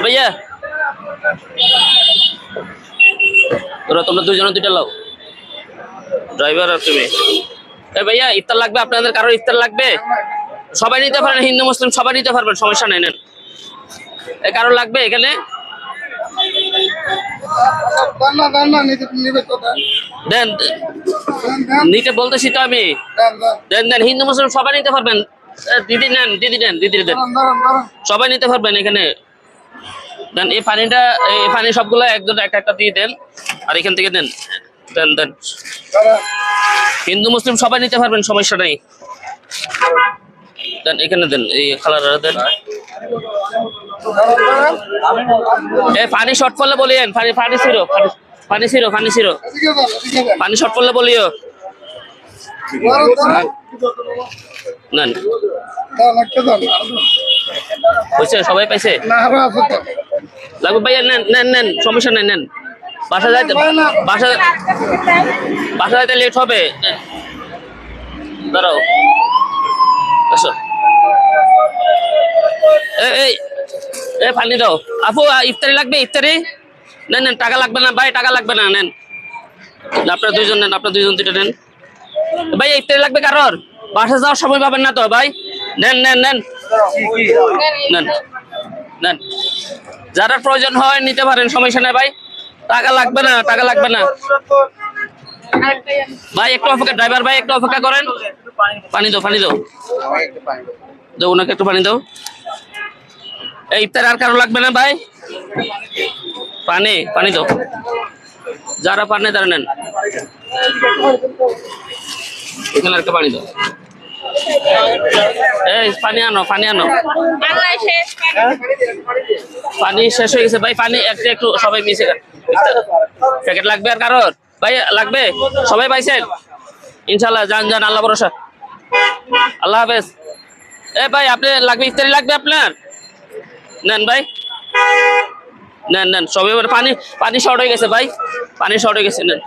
ভাইয়া তোরা তোমরা দুইজনে দুইটা লাও, ড্রাইভার আর তুমি। ভাইয়া ইফতার লাগবে আপনাদের? কারোর ইফতার লাগবে? সবাই নিতে পারেন, হিন্দু মুসলিম সবাই নিতে পারবেন, সমস্যা নেই। নেন, কারোর লাগবে এখানে? দেন, নিতে বলতেছি তো আমি। দেন দেন, হিন্দু মুসলিম সবাই নিতে পারবেন। দিদি নেন, দিদি নেন, দিদি দেন, সবাই নিতে পারবেন এখানে। দেন এই পানিটা, এই পানি সবগুলো একজন একটা একটা দিয়ে দেন, আর এখান থেকে দেন। দেন দেন, হিন্দু মুসলিম সবাই নিতে পারবেন, সমস্যা নাই। দেন এখানে দেন, এই খালার দেন। পানি শর্ট পড়লে বলিয়েন, পানি পানি ছিড়ো, পানি ছিড়ো, পানি ছিড়ো, পানি শর্ট পড়লে বলিও। নেন, বুঝছে, সবাই পাইছে? লাগবে ভাইয়া? নেন নেন নেন, সমস্যা নেই, নেন। বাসা যাইতে, বাসা যাইতে লেট হবে। দাঁড়াও, আসো। এই এই পানি দাও আপু, ইফতারি লাগবে? ইফতারি নেন, নেন, টাকা লাগবে না ভাই, টাকা লাগবে না, নেন। আপনার দুইজন নেন, আপনার দুইজন দুইটা নেন। ভাই ইফতারি লাগবে কারোর? বাসা যাওয়ার সময় পাবেন না তো ভাই, নেন নেন নেন নেন নেন, যারা প্রয়োজন হয় নিতে পারেন, সমস্যা নেই ভাই, টাকা লাগবে না, টাকা লাগবে না ভাই। একটু অপেক্ষা, ড্রাইভার ভাই একটু অপেক্ষা করেন। পানি দাও, পানি দাও, দাও ওনাকে একটু পানি দাও। এই ইফতার আর কারো লাগবে না ভাই? পানি, পানি দাও, যারা পানি তারা নেন। এখানে আর পানি দাও। এই পানি আনো, পানি আনো, পানি শেষ হয়ে গেছে ভাই, পানি একটা একটু সবাই মিশে। প্যাকেট লাগবে আর কারোর ভাই? লাগবে, সবাই পাইছেন ইনশাল্লাহ। যান যান, আল্লাহ ভরসা, আল্লাহ হাফেজ। ভাই আপনি লাগবে, ইফতারি লাগবে আপনার? নেন ভাই, নেন নেন, সবাই পানি, পানি শর্ট হয়ে গেছে ভাই, পানি শর্ট হয়ে গেছে। নেন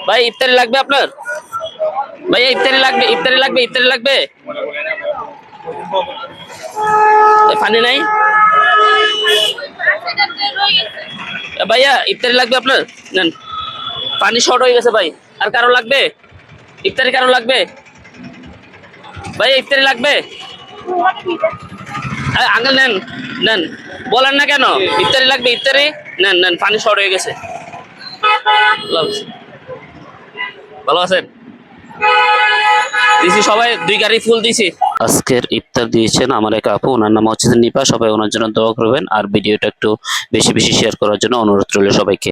ভাই, ইফতারি লাগবে আপনার? ভাই ইফতারি লাগবে, ইফতারি লাগবে, ইফতারি লাগবে। পানি নাই ভাইয়া, ইফতারি লাগবে আপনার? নেন, পানি শর্ট হয়ে গেছে ভাই। আর কারো লাগবে ইফতারি? কারো লাগবে ভাই ইফতারি লাগবে? আঙ্কেল নেন, নেন, বলেন না কেন ইফতারি লাগবে? ইফতারি নেন, নেন, পানি শর্ট হয়ে গেছে। ভালো আছেন? দিছি, সবাই 2 গাড়ি ফুল দিছি। আজকের ইফতার দিয়েছেন আমার এক আপু, ওনার নাম হচ্ছে নিপা। সবাই ওনার জন্য দোয়া করবেন, আর ভিডিওটা একটু বেশি বেশি শেয়ার করার জন্য অনুরোধ রইল সবাইকে।